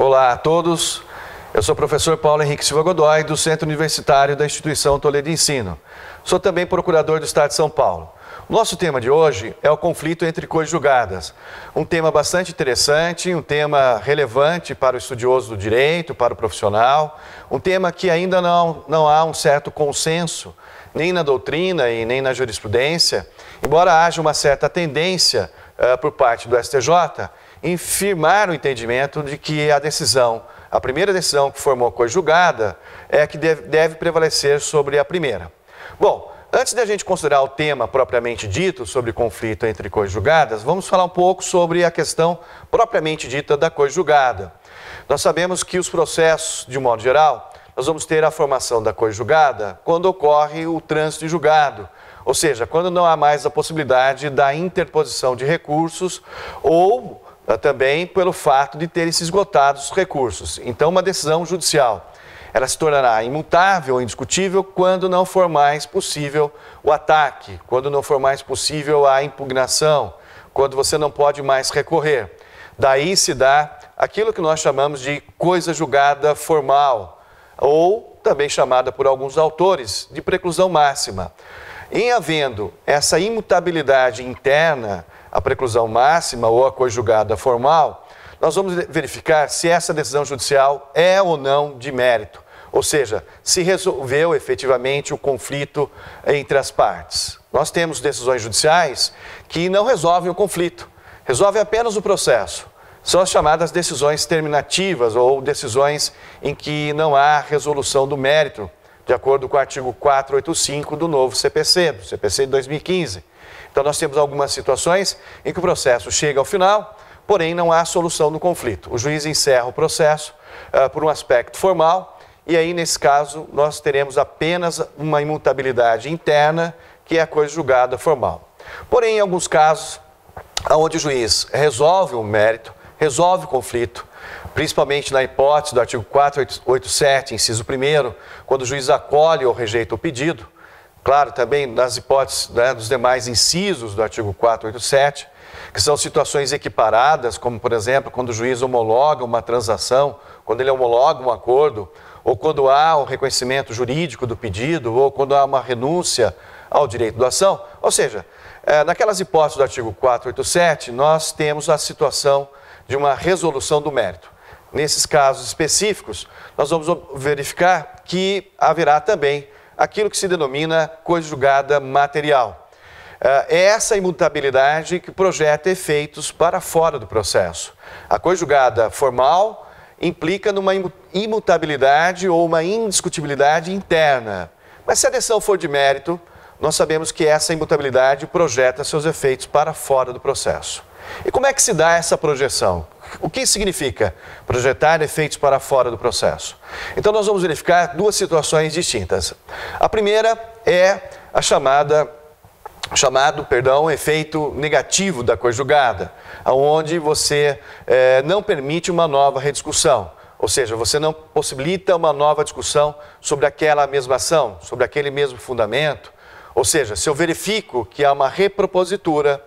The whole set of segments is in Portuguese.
Olá a todos, eu sou o professor Paulo Henrique Silva Godoy, do Centro Universitário da Instituição Toledo de Ensino. Sou também procurador do Estado de São Paulo. O nosso tema de hoje é o conflito entre conjugadas. Um tema bastante interessante, um tema relevante para o estudioso do direito, para o profissional, um tema que ainda não há um certo consenso, nem na doutrina e nem na jurisprudência, embora haja uma certa tendência por parte do STJ em firmar o entendimento de que a primeira decisão que formou a conjugada é a que deve prevalecer sobre a primeira. Bom, antes de a gente considerar o tema propriamente dito sobre conflito entre conjugadas, vamos falar um pouco sobre a questão propriamente dita da conjugada. Nós sabemos que os processos, de modo geral, nós vamos ter a formação da conjugada quando ocorre o trânsito em julgado, ou seja, quando não há mais a possibilidade da interposição de recursos ou também pelo fato de terem se esgotado os recursos. Então, uma decisão judicial, ela se tornará imutável, indiscutível, quando não for mais possível o ataque, quando não for mais possível a impugnação, quando você não pode mais recorrer. Daí se dá aquilo que nós chamamos de coisa julgada formal, ou também chamada por alguns autores de preclusão máxima. Em havendo essa imutabilidade interna, a preclusão máxima ou a conjugada formal, nós vamos verificar se essa decisão judicial é ou não de mérito, ou seja, se resolveu efetivamente o conflito entre as partes. Nós temos decisões judiciais que não resolvem o conflito, resolvem apenas o processo. São as chamadas decisões terminativas ou decisões em que não há resolução do mérito, de acordo com o artigo 485 do novo CPC, do CPC de 2015. Então, nós temos algumas situações em que o processo chega ao final, porém não há solução do conflito. O juiz encerra o processo por um aspecto formal e aí, nesse caso, nós teremos apenas uma imutabilidade interna, que é a coisa julgada formal. Porém, em alguns casos, onde o juiz resolve o mérito, resolve o conflito, principalmente na hipótese do artigo 487, inciso 1º, quando o juiz acolhe ou rejeita o pedido, claro, também nas hipóteses dos demais incisos do artigo 487, que são situações equiparadas, como, por exemplo, quando o juiz homologa uma transação, quando ele homologa um acordo, ou quando há o reconhecimento jurídico do pedido, ou quando há uma renúncia ao direito de ação. Ou seja, naquelas hipóteses do artigo 487, nós temos a situação de uma resolução do mérito. Nesses casos específicos, nós vamos verificar que haverá também aquilo que se denomina coisa julgada material. É essa imutabilidade que projeta efeitos para fora do processo. A coisa julgada formal implica numa imutabilidade ou uma indiscutibilidade interna. Mas se a decisão for de mérito, nós sabemos que essa imutabilidade projeta seus efeitos para fora do processo. E como é que se dá essa projeção? O que significa projetar efeitos para fora do processo? Então, nós vamos verificar duas situações distintas. A primeira é a chamado efeito negativo da coisa julgada, onde você não permite uma nova rediscussão, ou seja, você não possibilita uma nova discussão sobre aquela mesma ação, sobre aquele mesmo fundamento. Ou seja, se eu verifico que há uma repropositura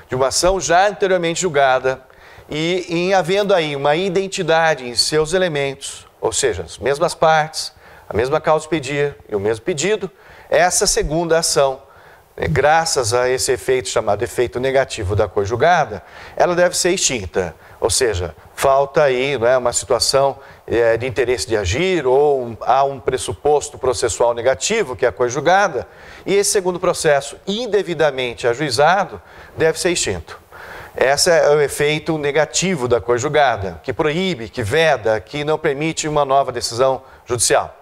de uma ação já anteriormente julgada e em havendo aí uma identidade em seus elementos, ou seja, as mesmas partes, a mesma causa de pedir e o mesmo pedido, essa segunda ação, graças a esse efeito chamado efeito negativo da coisa julgada, ela deve ser extinta. Ou seja, falta aí uma situação de interesse de agir ou há um pressuposto processual negativo, que é a coisa julgada, e esse segundo processo indevidamente ajuizado deve ser extinto. Esse é o efeito negativo da coisa julgada, que proíbe, que veda, que não permite uma nova decisão judicial.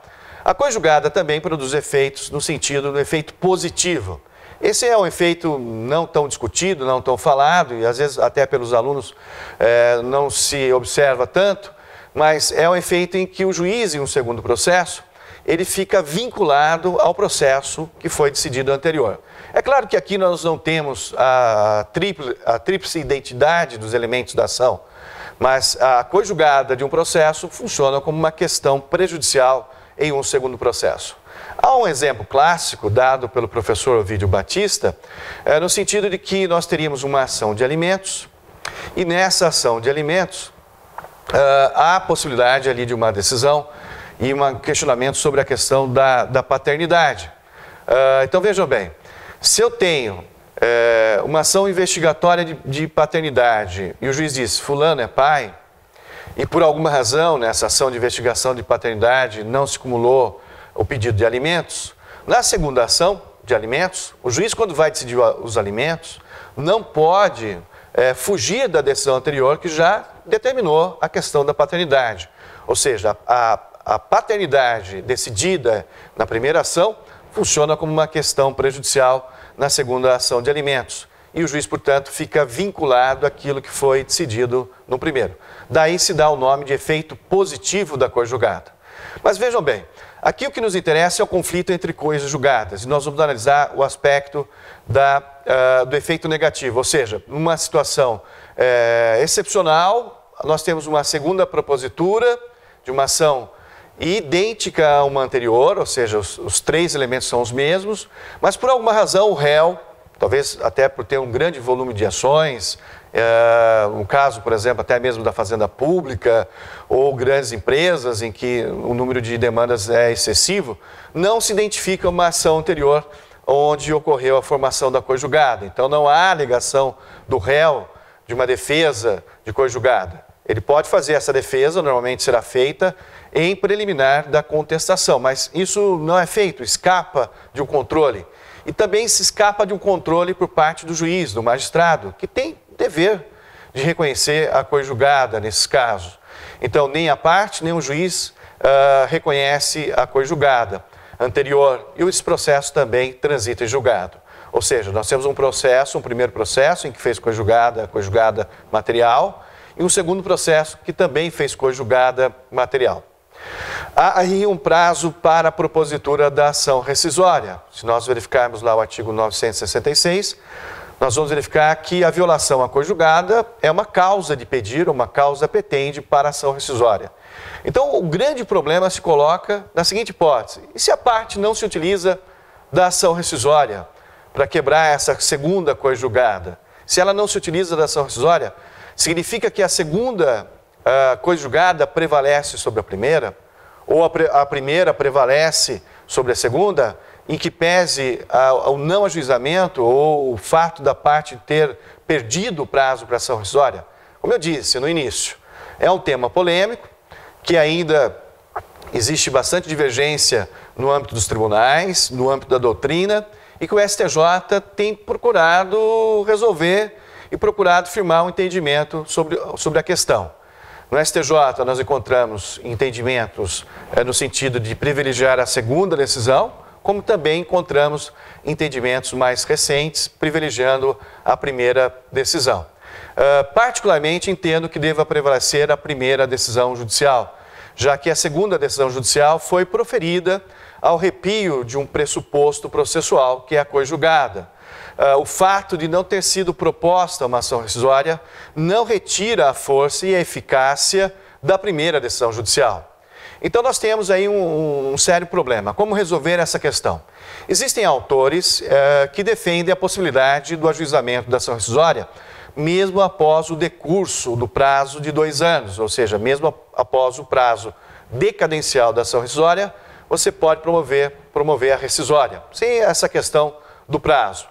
A coisa julgada também produz efeitos no sentido do efeito positivo. Esse é um efeito não tão discutido, não tão falado, e às vezes até pelos alunos não se observa tanto, mas é um efeito em que o juiz, em um segundo processo, ele fica vinculado ao processo que foi decidido anterior. É claro que aqui nós não temos a tríplice identidade dos elementos da ação, mas a coisa julgada de um processo funciona como uma questão prejudicial em um segundo processo. Há um exemplo clássico dado pelo professor Ovídio Batista, no sentido de que nós teríamos uma ação de alimentos e nessa ação de alimentos há possibilidade ali de uma decisão e um questionamento sobre a questão da paternidade. Então vejam bem, se eu tenho uma ação investigatória de paternidade e o juiz diz, fulano é pai, e por alguma razão nessa ação de investigação de paternidade não se cumulou o pedido de alimentos, na segunda ação de alimentos, o juiz quando vai decidir os alimentos não pode fugir da decisão anterior que já determinou a questão da paternidade. Ou seja, a paternidade decidida na primeira ação funciona como uma questão prejudicial na segunda ação de alimentos. E o juiz, portanto, fica vinculado àquilo que foi decidido no primeiro. Daí se dá o nome de efeito positivo da coisa julgada. Mas vejam bem, aqui o que nos interessa é o conflito entre coisas julgadas. E nós vamos analisar o aspecto do efeito negativo. Ou seja, numa situação excepcional, nós temos uma segunda propositura de uma ação idêntica a uma anterior, ou seja, os três elementos são os mesmos, mas por alguma razão o réu, talvez até por ter um grande volume de ações, um caso, por exemplo, até mesmo da fazenda pública ou grandes empresas em que o número de demandas é excessivo, não se identifica uma ação anterior onde ocorreu a formação da coisa julgada. Então não há alegação do réu de uma defesa de coisa julgada. Ele pode fazer essa defesa, normalmente será feita em preliminar da contestação, mas isso não é feito, escapa de um controle. E também se escapa de um controle por parte do juiz, do magistrado, que tem dever de reconhecer a coisa julgada nesses casos. Então, nem a parte, nem o juiz reconhece a coisa julgada anterior e esse processo também transita em julgado. Ou seja, nós temos um primeiro processo em que fez coisa julgada material, e um segundo processo que também fez coisa julgada material. Há aí um prazo para a propositura da ação rescisória. Se nós verificarmos lá o artigo 966, nós vamos verificar que a violação à coisa julgada é uma causa de pedir, uma causa petende para a ação rescisória. Então, o grande problema se coloca na seguinte hipótese: e se a parte não se utiliza da ação rescisória para quebrar essa segunda coisa julgada? Se ela não se utiliza da ação rescisória, significa que a segunda coisa julgada prevalece sobre a primeira? Ou a primeira prevalece sobre a segunda, em que pese o não ajuizamento ou o fato da parte ter perdido o prazo para a ação rescisória? Como eu disse no início, é um tema polêmico, que ainda existe bastante divergência no âmbito dos tribunais, no âmbito da doutrina, e que o STJ tem procurado resolver e procurado firmar um entendimento sobre a questão. No STJ nós encontramos entendimentos no sentido de privilegiar a segunda decisão, como também encontramos entendimentos mais recentes privilegiando a primeira decisão. Particularmente entendo que deva prevalecer a primeira decisão judicial, já que a segunda decisão judicial foi proferida ao arrepio de um pressuposto processual, que é a coisa julgada. O fato de não ter sido proposta uma ação rescisória não retira a força e a eficácia da primeira decisão judicial. Então nós temos aí um sério problema. Como resolver essa questão? Existem autores que defendem a possibilidade do ajuizamento da ação rescisória mesmo após o decurso do prazo de 2 anos, ou seja, mesmo após o prazo decadencial da ação rescisória, você pode promover a rescisória, sem essa questão do prazo.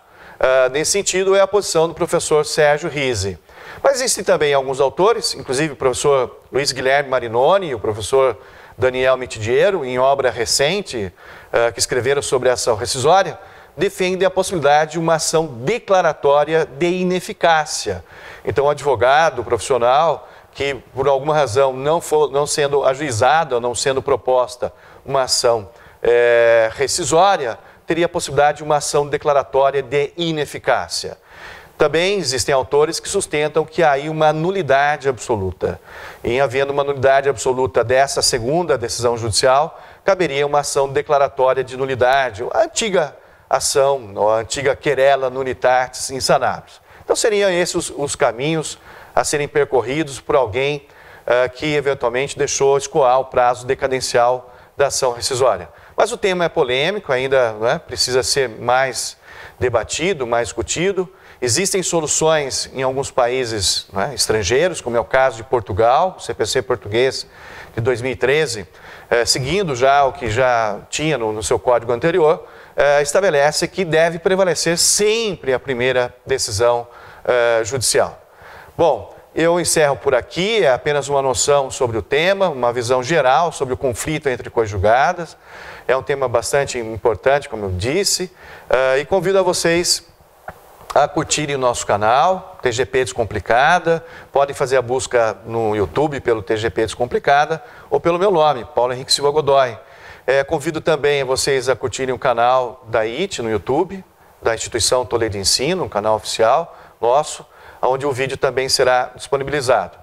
Nesse sentido, é a posição do professor Sérgio Rizzi. Mas existem também alguns autores, inclusive o professor Luiz Guilherme Marinoni e o professor Daniel Mitidiero, em obra recente, que escreveram sobre a ação rescisória, defendem a possibilidade de uma ação declaratória de ineficácia. Então, o advogado, o profissional, que por alguma razão não sendo ajuizada, não sendo proposta uma ação rescisória, teria a possibilidade de uma ação declaratória de ineficácia. Também existem autores que sustentam que há aí uma nulidade absoluta. Em havendo uma nulidade absoluta dessa segunda decisão judicial, caberia uma ação declaratória de nulidade, a antiga ação, a antiga querela nulitatis insanabis. Então seriam esses os caminhos a serem percorridos por alguém que eventualmente deixou escoar o prazo decadencial da ação rescisória. Mas o tema é polêmico, ainda precisa ser mais debatido, mais discutido, Existem soluções em alguns países, né, estrangeiros, como é o caso de Portugal, o CPC português de 2013, seguindo já o que já tinha no seu código anterior, estabelece que deve prevalecer sempre a primeira decisão judicial. Bom, eu encerro por aqui, é apenas uma noção sobre o tema, uma visão geral sobre o conflito entre conjugadas. É um tema bastante importante, como eu disse, e convido a vocês a curtirem o nosso canal, TGP Descomplicada. Podem fazer a busca no YouTube pelo TGP Descomplicada ou pelo meu nome, Paulo Henrique Silva Godoy. Convido também vocês a curtirem o canal da IT no YouTube, da Instituição Toledo de Ensino, um canal oficial nosso, onde o vídeo também será disponibilizado.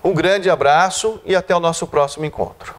Um grande abraço e até o nosso próximo encontro.